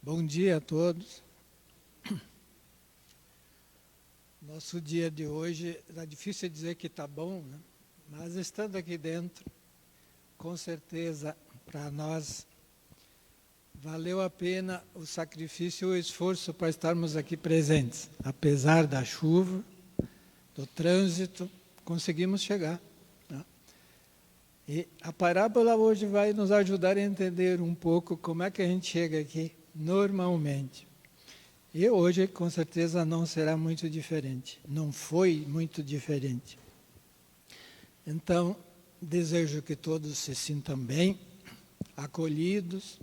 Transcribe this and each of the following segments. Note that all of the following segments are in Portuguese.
Bom dia a todos. Nosso dia de hoje, é difícil dizer que está bom, né? Mas estando aqui dentro, com certeza, para nós, valeu a pena o sacrifício e o esforço para estarmos aqui presentes. Apesar da chuva, do trânsito, conseguimos chegar, né? E a parábola hoje vai nos ajudar a entender um pouco como é que a gente chega aqui normalmente. E hoje, com certeza, não será muito diferente. Não foi muito diferente. Então, desejo que todos se sintam bem, acolhidos,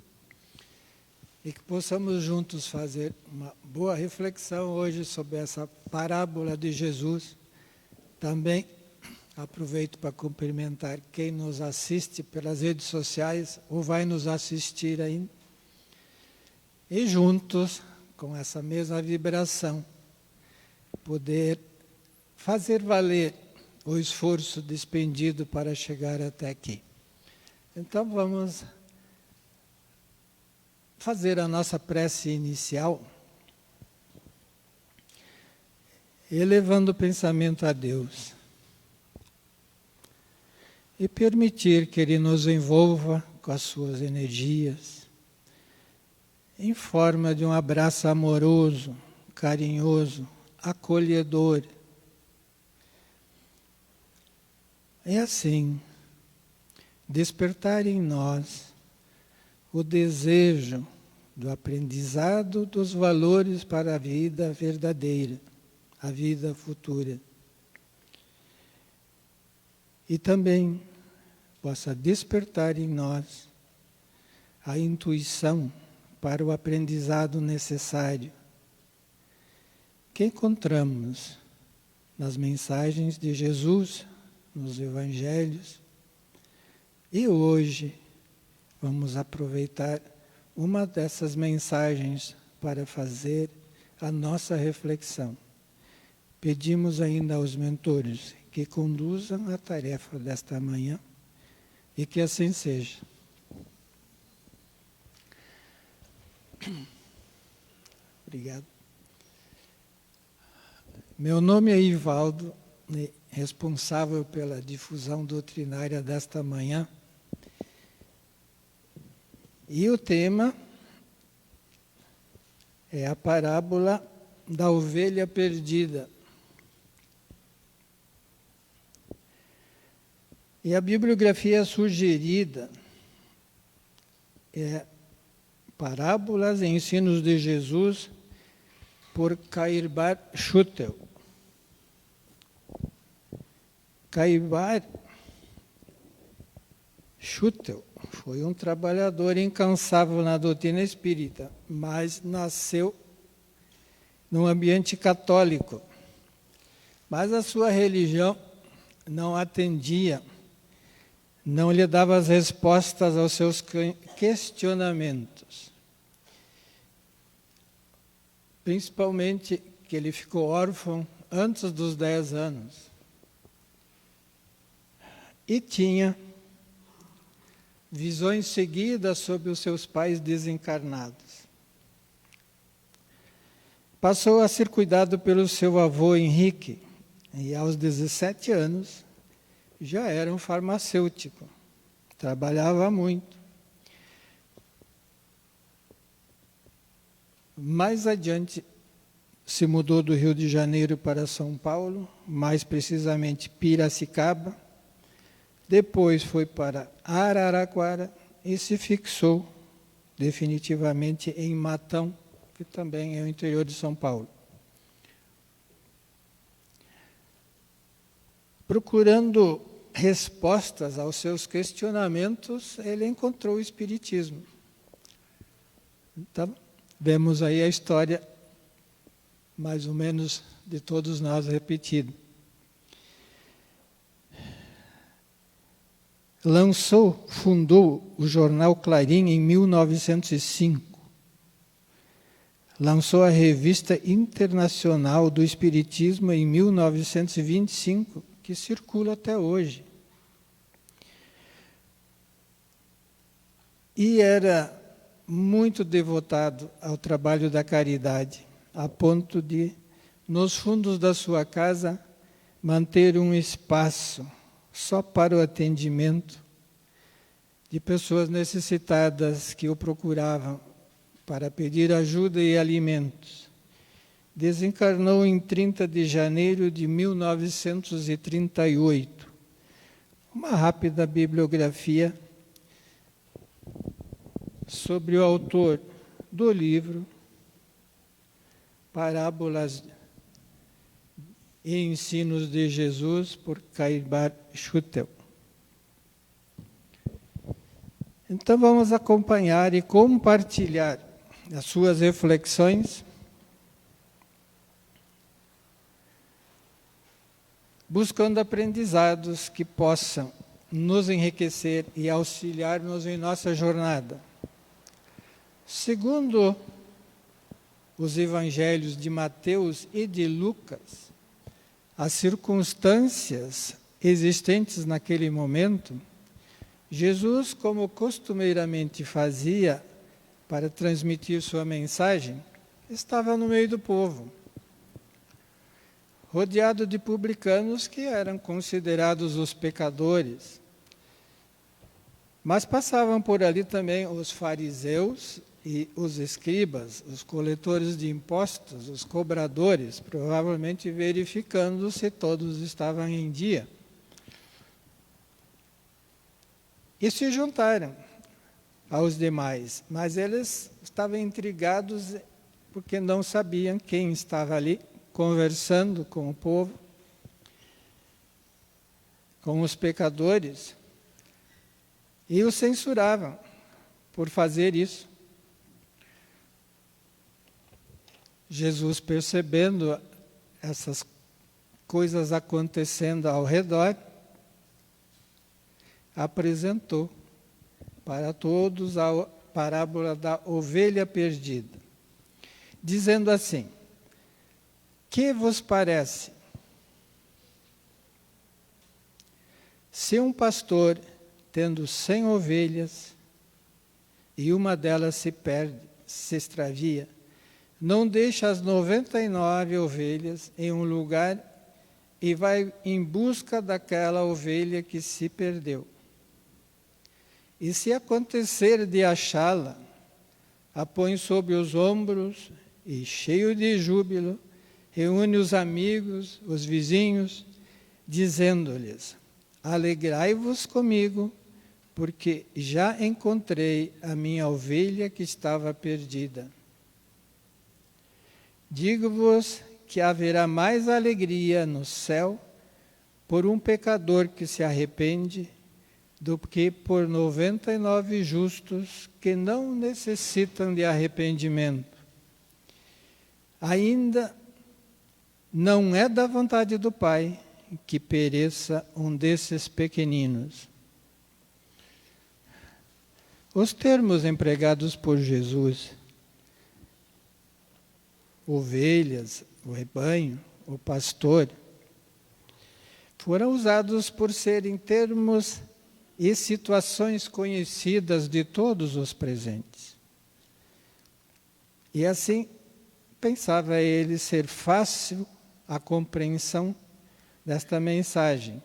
e que possamos juntos fazer uma boa reflexão hoje sobre essa parábola de Jesus. Também aproveito para cumprimentar quem nos assiste pelas redes sociais ou vai nos assistir ainda. E juntos, com essa mesma vibração, poder fazer valer o esforço despendido para chegar até aqui. Então vamos fazer a nossa prece inicial, elevando o pensamento a Deus e permitir que Ele nos envolva com as suas energias, em forma de um abraço amoroso, carinhoso, acolhedor. E assim, despertar em nós o desejo do aprendizado dos valores para a vida verdadeira, a vida futura. E também possa despertar em nós a intuição para o aprendizado necessário, que encontramos nas mensagens de Jesus, nos Evangelhos. E hoje vamos aproveitar uma dessas mensagens para fazer a nossa reflexão. Pedimos ainda aos mentores que conduzam a tarefa desta manhã e que assim seja. Obrigado. Meu nome é Ivaldo, responsável pela difusão doutrinária desta manhã. E o tema é a parábola da ovelha perdida. E a bibliografia sugerida é Parábolas e Ensinos de Jesus, por Cairbar Schutel. Cairbar Schutel foi um trabalhador incansável na doutrina espírita, mas nasceu num ambiente católico. Mas a sua religião não atendia, não lhe dava as respostas aos seus questionamentos. Principalmente que ele ficou órfão antes dos 10 anos. E tinha visões seguidas sobre os seus pais desencarnados. Passou a ser cuidado pelo seu avô Henrique, e aos 17 anos já era um farmacêutico, trabalhava muito. Mais adiante, se mudou do Rio de Janeiro para São Paulo, mais precisamente Piracicaba. Depois foi para Araraquara e se fixou definitivamente em Matão, que também é o interior de São Paulo. Procurando respostas aos seus questionamentos, ele encontrou o Espiritismo. Então, vemos aí a história, mais ou menos, de todos nós repetida. Fundou o jornal Clarim em 1905. Lançou a Revista Internacional do Espiritismo em 1925, que circula até hoje. E era muito devotado ao trabalho da caridade, a ponto de, nos fundos da sua casa, manter um espaço só para o atendimento de pessoas necessitadas que o procuravam para pedir ajuda e alimentos. Desencarnou em 30 de janeiro de 1938. Uma rápida bibliografia sobre o autor do livro Parábolas e Ensinos de Jesus, por Cairbar Schutel. Então vamos acompanhar e compartilhar as suas reflexões, buscando aprendizados que possam nos enriquecer e auxiliar-nos em nossa jornada. Segundo os evangelhos de Mateus e de Lucas, as circunstâncias existentes naquele momento, Jesus, como costumeiramente fazia para transmitir sua mensagem, estava no meio do povo, rodeado de publicanos que eram considerados os pecadores. Mas passavam por ali também os fariseus e os escribas, os coletores de impostos, os cobradores, provavelmente verificando se todos estavam em dia. E se juntaram aos demais, mas eles estavam intrigados porque não sabiam quem estava ali conversando com o povo, com os pecadores, e o censuravam por fazer isso. Jesus, percebendo essas coisas acontecendo ao redor, apresentou para todos a parábola da ovelha perdida, dizendo assim: que vos parece? Se um pastor, tendo 100 ovelhas, e uma delas se perde, se extravia, não deixa as 99 ovelhas em um lugar e vai em busca daquela ovelha que se perdeu. E se acontecer de achá-la, a põe sobre os ombros e, cheio de júbilo, reúne os amigos, os vizinhos, dizendo-lhes: alegrai-vos comigo, porque já encontrei a minha ovelha que estava perdida. Digo-vos que haverá mais alegria no céu por um pecador que se arrepende do que por 99 justos que não necessitam de arrependimento. Ainda não é da vontade do Pai que pereça um desses pequeninos. Os termos empregados por Jesus, ovelhas, o rebanho, o pastor, foram usados por serem termos e situações conhecidas de todos os presentes. E assim, pensava ele ser fácil a compreensão desta mensagem,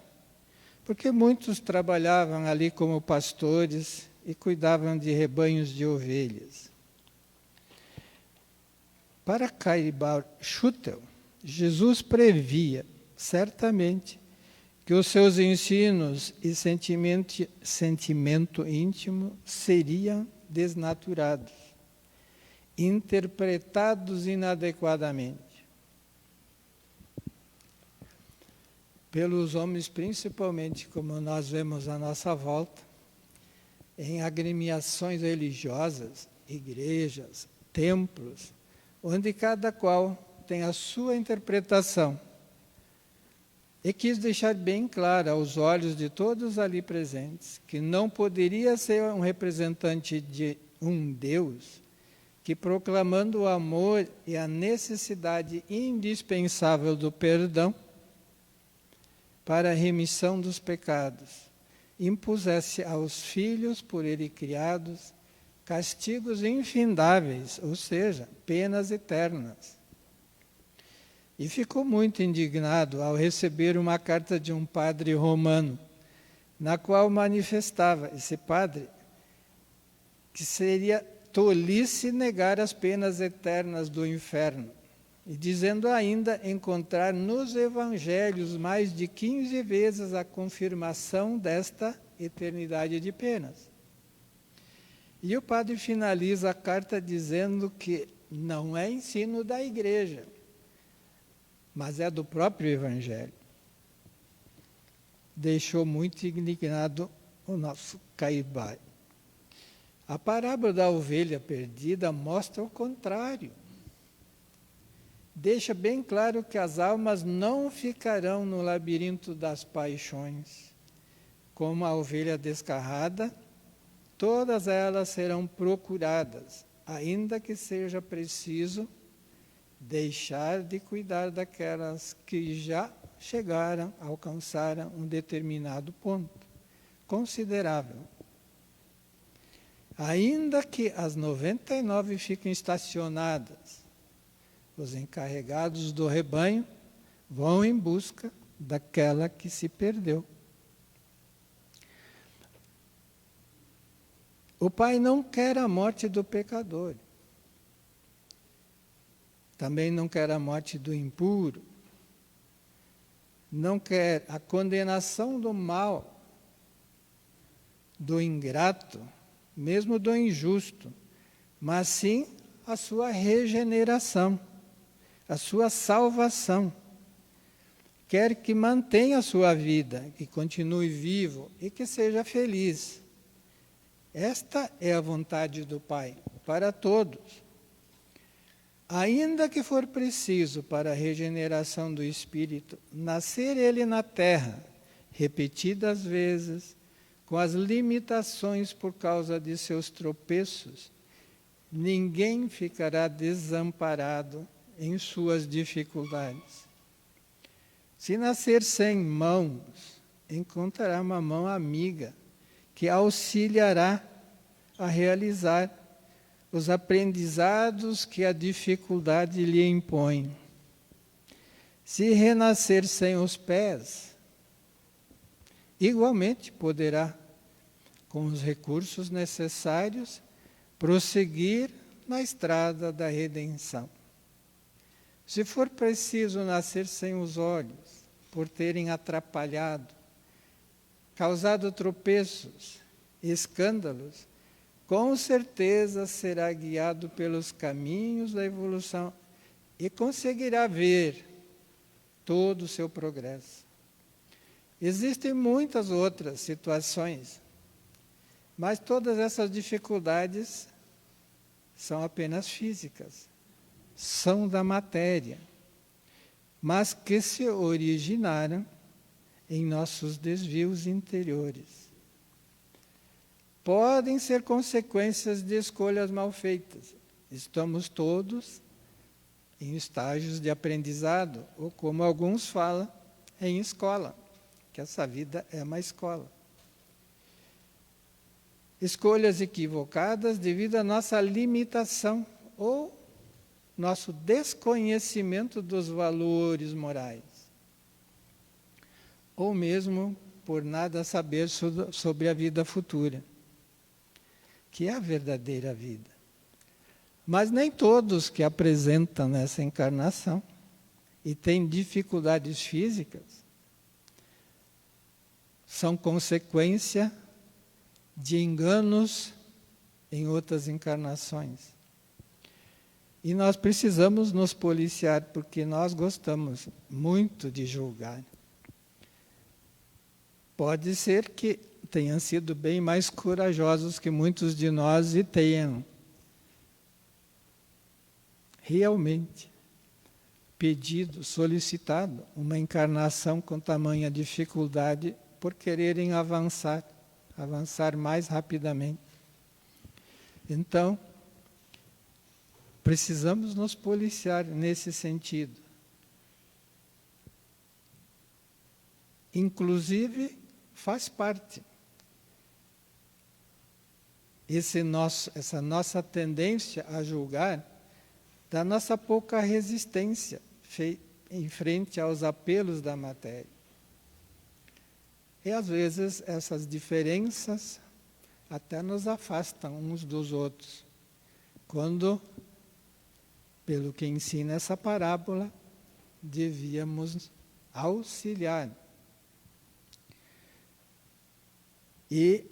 porque muitos trabalhavam ali como pastores e cuidavam de rebanhos de ovelhas. Para Cairbar Schutel, Jesus previa, certamente, que os seus ensinos e sentimento íntimo seriam desnaturados, interpretados inadequadamente pelos homens, principalmente, como nós vemos à nossa volta, em agremiações religiosas, igrejas, templos, onde cada qual tem a sua interpretação. E quis deixar bem claro aos olhos de todos ali presentes que não poderia ser um representante de um Deus que, proclamando o amor e a necessidade indispensável do perdão para a remissão dos pecados, impusesse aos filhos por ele criados castigos infindáveis, ou seja, penas eternas. E ficou muito indignado ao receber uma carta de um padre romano, na qual manifestava esse padre que seria tolice negar as penas eternas do inferno, e dizendo ainda encontrar nos evangelhos mais de 15 vezes a confirmação desta eternidade de penas. E o padre finaliza a carta dizendo que não é ensino da igreja, mas é do próprio evangelho. Deixou muito indignado o nosso Caibá. A parábola da ovelha perdida mostra o contrário. Deixa bem claro que as almas não ficarão no labirinto das paixões. Como a ovelha descarrada, todas elas serão procuradas, ainda que seja preciso deixar de cuidar daquelas que já chegaram, alcançaram um determinado ponto considerável. Ainda que as 99 fiquem estacionadas, os encarregados do rebanho vão em busca daquela que se perdeu. O Pai não quer a morte do pecador. Também não quer a morte do impuro. Não quer a condenação do mal, do ingrato, mesmo do injusto, mas sim a sua regeneração, a sua salvação. Quer que mantenha a sua vida, que continue vivo e que seja feliz. Esta é a vontade do Pai, para todos. Ainda que for preciso para a regeneração do espírito, nascer ele na terra, repetidas vezes, com as limitações por causa de seus tropeços, ninguém ficará desamparado em suas dificuldades. Se nascer sem mãos, encontrará uma mão amiga que auxiliará a realizar os aprendizados que a dificuldade lhe impõe. Se renascer sem os pés, igualmente poderá, com os recursos necessários, prosseguir na estrada da redenção. Se for preciso nascer sem os olhos, por terem atrapalhado, causado tropeços, escândalos, com certeza será guiado pelos caminhos da evolução e conseguirá ver todo o seu progresso. Existem muitas outras situações, mas todas essas dificuldades são apenas físicas, são da matéria, mas que se originaram em nossos desvios interiores. Podem ser consequências de escolhas mal feitas. Estamos todos em estágios de aprendizado, ou como alguns falam, em escola, que essa vida é uma escola. Escolhas equivocadas devido à nossa limitação ou nosso desconhecimento dos valores morais, ou mesmo por nada saber sobre a vida futura, que é a verdadeira vida. Mas nem todos que apresentam nessa encarnação e têm dificuldades físicas são consequência de enganos em outras encarnações. E nós precisamos nos policiar, porque nós gostamos muito de julgar. Pode ser que tenham sido bem mais corajosos que muitos de nós e tenham realmente pedido, solicitado uma encarnação com tamanha dificuldade por quererem avançar mais rapidamente. Então, precisamos nos policiar nesse sentido. Inclusive, faz parte essa nossa tendência a julgar, da nossa pouca resistência em frente aos apelos da matéria. E às vezes essas diferenças até nos afastam uns dos outros, quando, pelo que ensina essa parábola, devíamos auxiliar. E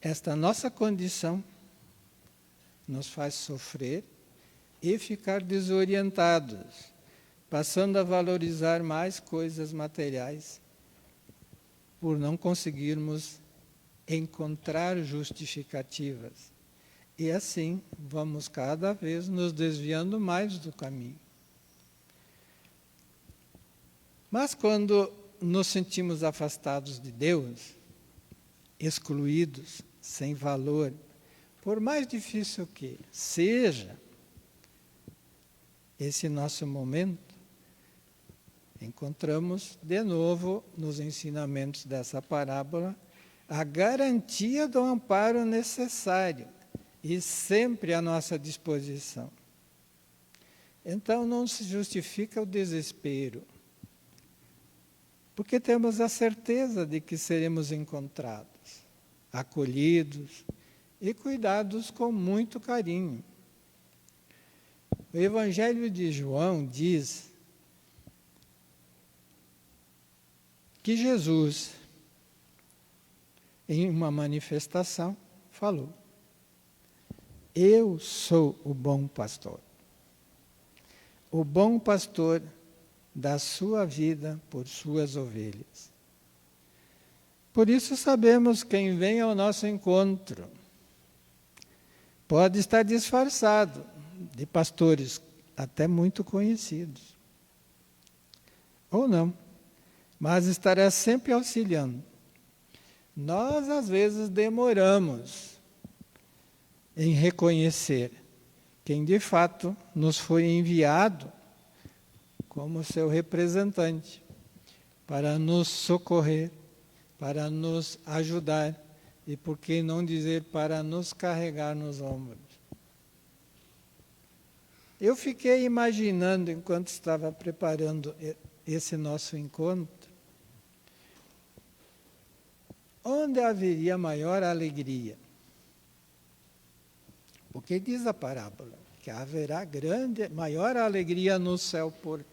esta nossa condição nos faz sofrer e ficar desorientados, passando a valorizar mais coisas materiais, por não conseguirmos encontrar justificativas. E assim vamos cada vez nos desviando mais do caminho. Mas quando nos sentimos afastados de Deus, excluídos, sem valor, por mais difícil que seja esse nosso momento, encontramos de novo nos ensinamentos dessa parábola a garantia do amparo necessário e sempre à nossa disposição. Então não se justifica o desespero, porque temos a certeza de que seremos encontrados, acolhidos e cuidados com muito carinho. O Evangelho de João diz que Jesus, em uma manifestação, falou: eu sou o bom pastor. O bom pastor dá sua vida por suas ovelhas. Por isso sabemos quem vem ao nosso encontro. Pode estar disfarçado de pastores até muito conhecidos. Ou não, mas estará sempre auxiliando. Nós, às vezes, demoramos em reconhecer quem, de fato, nos foi enviado como seu representante para nos socorrer, para nos ajudar e, por que não dizer, para nos carregar nos ombros. Eu fiquei imaginando, enquanto estava preparando esse nosso encontro, onde haveria maior alegria. Porque diz a parábola que haverá maior alegria no céu por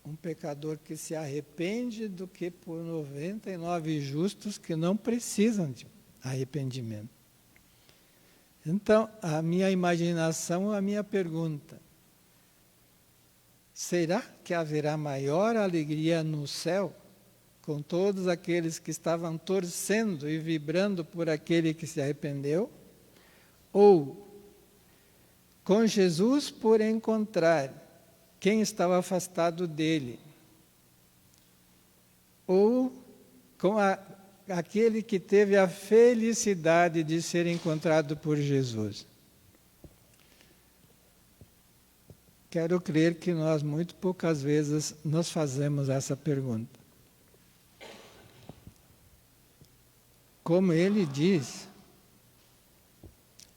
um pecador que se arrepende do que por 99 justos que não precisam de arrependimento. Então, a minha imaginação, a minha pergunta: será que haverá maior alegria no céu com todos aqueles que estavam torcendo e vibrando por aquele que se arrependeu? Ou com Jesus por encontrar quem estava afastado dele? Ou com aquele que teve a felicidade de ser encontrado por Jesus? Quero crer que nós muito poucas vezes nos fazemos essa pergunta. Como ele diz,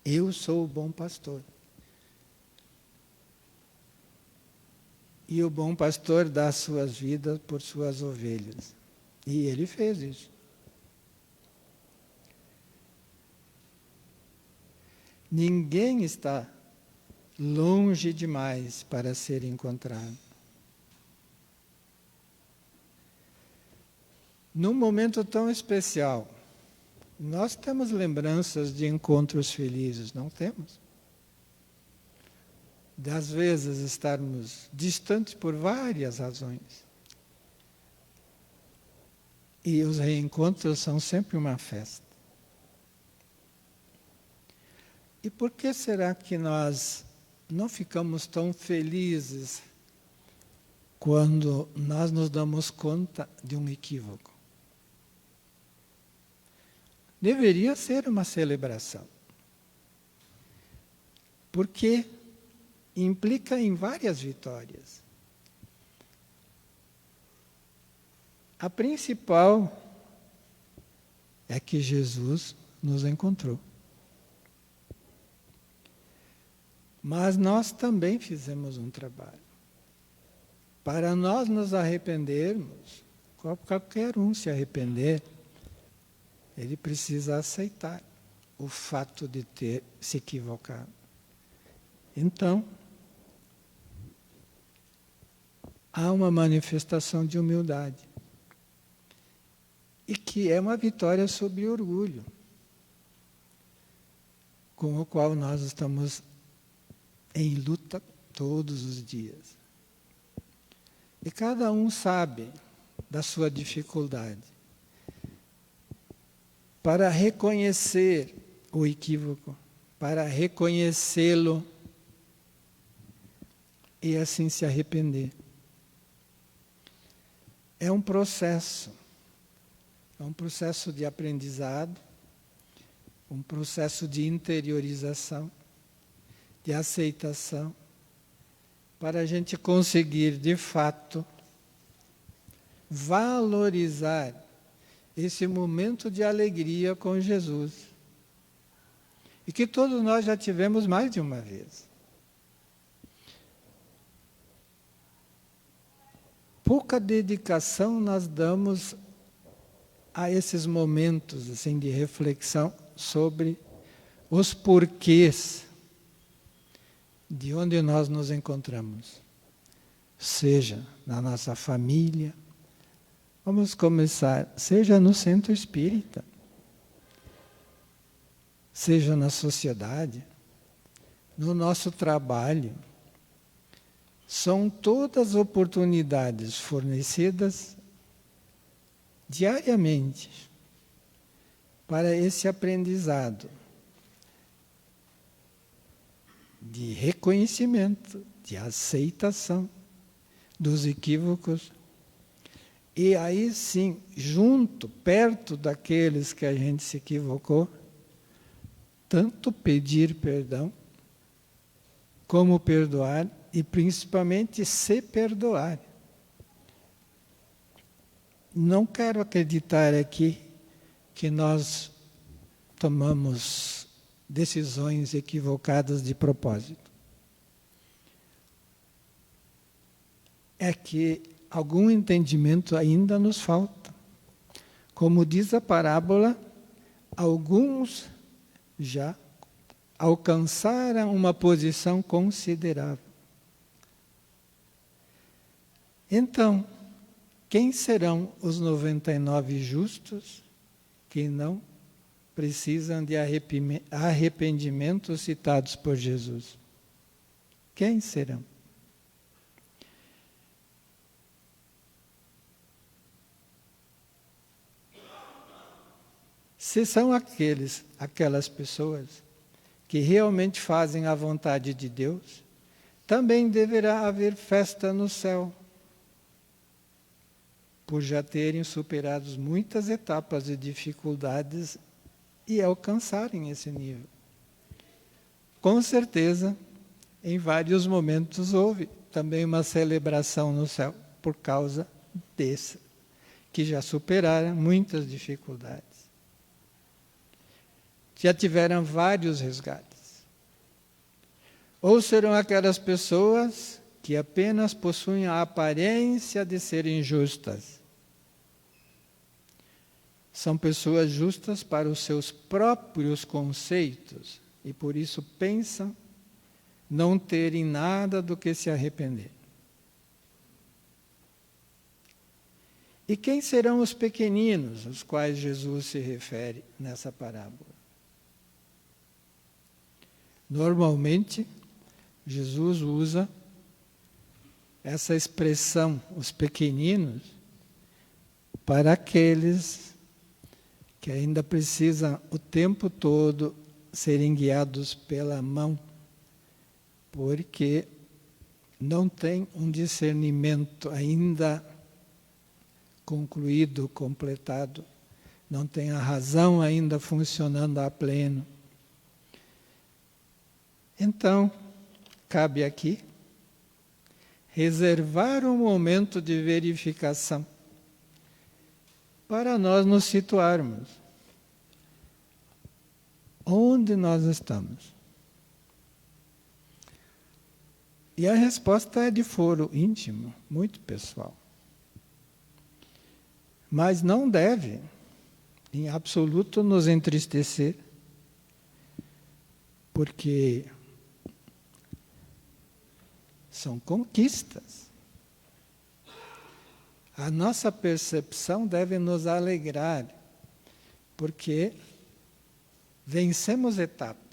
eu sou o bom pastor. E o bom pastor dá suas vidas por suas ovelhas. E ele fez isso. Ninguém está longe demais para ser encontrado. Num momento tão especial, nós temos lembranças de encontros felizes, não temos? Das vezes estarmos distantes por várias razões. E os reencontros são sempre uma festa. E por que será que nós não ficamos tão felizes quando nós nos damos conta de um equívoco? Deveria ser uma celebração. Porque implica em várias vitórias. A principal é que Jesus nos encontrou. Mas nós também fizemos um trabalho. Para nós nos arrependermos, qualquer um se arrepender, ele precisa aceitar o fato de ter se equivocado. Então, há uma manifestação de humildade. E que é uma vitória sobre o orgulho, com o qual nós estamos em luta todos os dias. E cada um sabe da sua dificuldade. Para reconhecer o equívoco, para reconhecê-lo e assim se arrepender. É um processo de aprendizado, um processo de interiorização, de aceitação, para a gente conseguir, de fato, valorizar esse momento de alegria com Jesus. E que todos nós já tivemos mais de uma vez. Pouca dedicação nós damos a esses momentos assim, de reflexão sobre os porquês de onde nós nos encontramos. Seja na nossa família, vamos começar, seja no centro espírita, seja na sociedade, no nosso trabalho. São todas oportunidades fornecidas diariamente para esse aprendizado de reconhecimento, de aceitação dos equívocos. E aí sim, junto, perto daqueles que a gente se equivocou, tanto pedir perdão, como perdoar, e principalmente se perdoar. Não quero acreditar aqui que nós tomamos decisões equivocadas de propósito. É que algum entendimento ainda nos falta. Como diz a parábola, alguns já alcançaram uma posição considerável. Então, quem serão os 99 justos que não precisam de arrependimento citados por Jesus? Quem serão? Se são aquelas pessoas que realmente fazem a vontade de Deus, também deverá haver festa no céu, por já terem superado muitas etapas e dificuldades e alcançarem esse nível. Com certeza, em vários momentos houve também uma celebração no céu, por causa desse, que já superaram muitas dificuldades. Já tiveram vários resgates. Ou serão aquelas pessoas que apenas possuem a aparência de serem justas. São pessoas justas para os seus próprios conceitos e por isso pensam não terem nada do que se arrepender. E quem serão os pequeninos, aos quais Jesus se refere nessa parábola? Normalmente, Jesus usa essa expressão, os pequeninos, para aqueles que ainda precisam o tempo todo serem guiados pela mão, porque não tem um discernimento ainda concluído, completado, não tem a razão ainda funcionando a pleno. Então, cabe aqui reservar um momento de verificação para nós nos situarmos. Onde nós estamos? E a resposta é de foro íntimo, muito pessoal. Mas não deve, em absoluto, nos entristecer, porque são conquistas. A nossa percepção deve nos alegrar, porque vencemos etapas.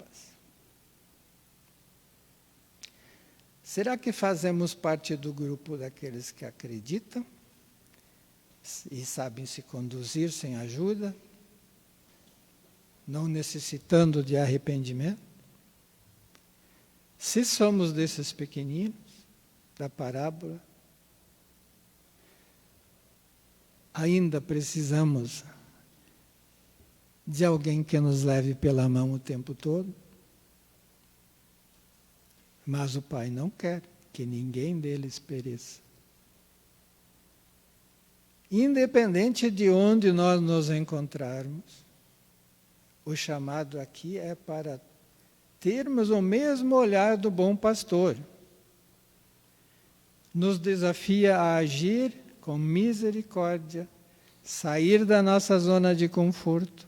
Será que fazemos parte do grupo daqueles que acreditam e sabem se conduzir sem ajuda, não necessitando de arrependimento? Se somos desses pequeninos da parábola, ainda precisamos de alguém que nos leve pela mão o tempo todo? Mas o Pai não quer que ninguém deles pereça. Independente de onde nós nos encontrarmos, o chamado aqui é para termos o mesmo olhar do bom pastor. Nos desafia a agir com misericórdia, sair da nossa zona de conforto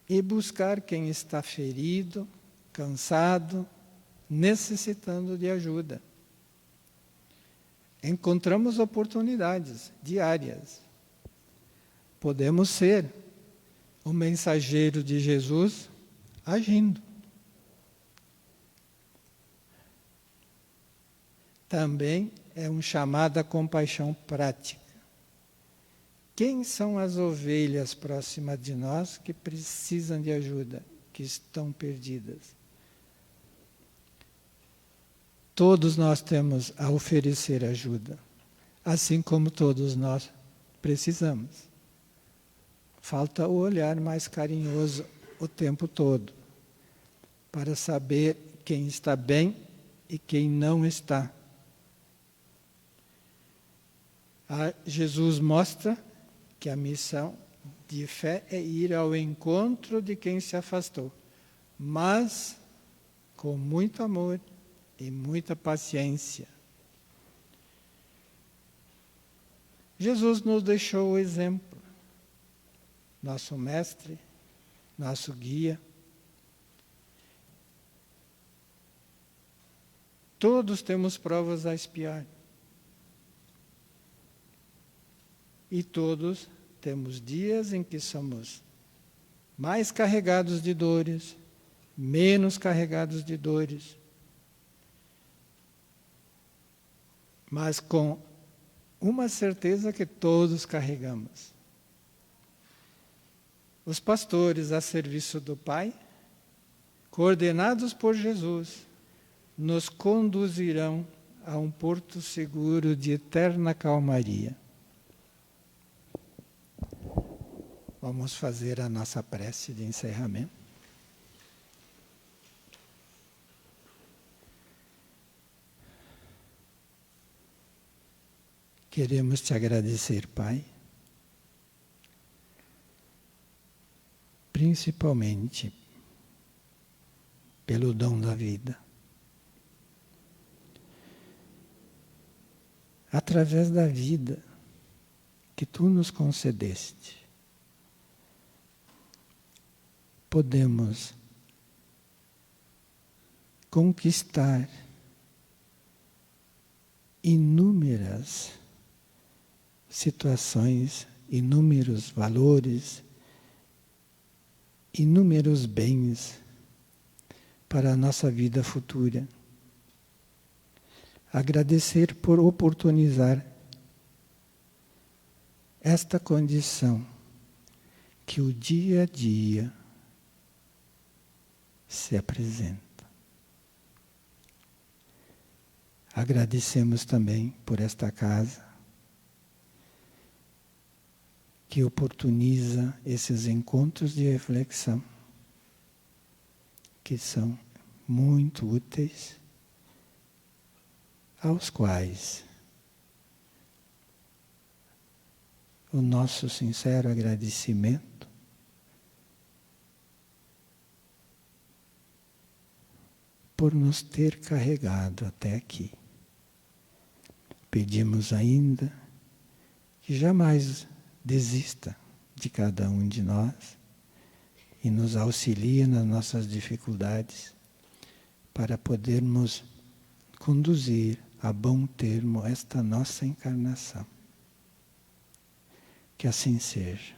e buscar quem está ferido, cansado, necessitando de ajuda. Encontramos oportunidades diárias. Podemos ser o mensageiro de Jesus agindo. Também é um chamado à compaixão prática. Quem são as ovelhas próximas de nós que precisam de ajuda, que estão perdidas? Todos nós temos a oferecer ajuda, assim como todos nós precisamos. Falta o olhar mais carinhoso o tempo todo, para saber quem está bem e quem não está. Jesus mostra que a missão de fé é ir ao encontro de quem se afastou, mas com muito amor e muita paciência. Jesus nos deixou o exemplo, nosso mestre, nosso guia. Todos temos provas a expiar. E todos temos dias em que somos mais carregados de dores, menos carregados de dores. Mas com uma certeza que todos carregamos. Os pastores a serviço do Pai, coordenados por Jesus, nos conduzirão a um porto seguro de eterna calmaria. Vamos fazer a nossa prece de encerramento. Queremos te agradecer, Pai, principalmente pelo dom da vida. Através da vida que Tu nos concedeste, podemos conquistar inúmeras situações, inúmeros valores, inúmeros bens para a nossa vida futura. Agradecer por oportunizar esta condição que o dia a dia se apresenta. Agradecemos também por esta casa que oportuniza esses encontros de reflexão, que são muito úteis, aos quais o nosso sincero agradecimento por nos ter carregado até aqui. Pedimos ainda que jamais desista de cada um de nós e nos auxilie nas nossas dificuldades para podermos conduzir a bom termo esta nossa encarnação. Que assim seja.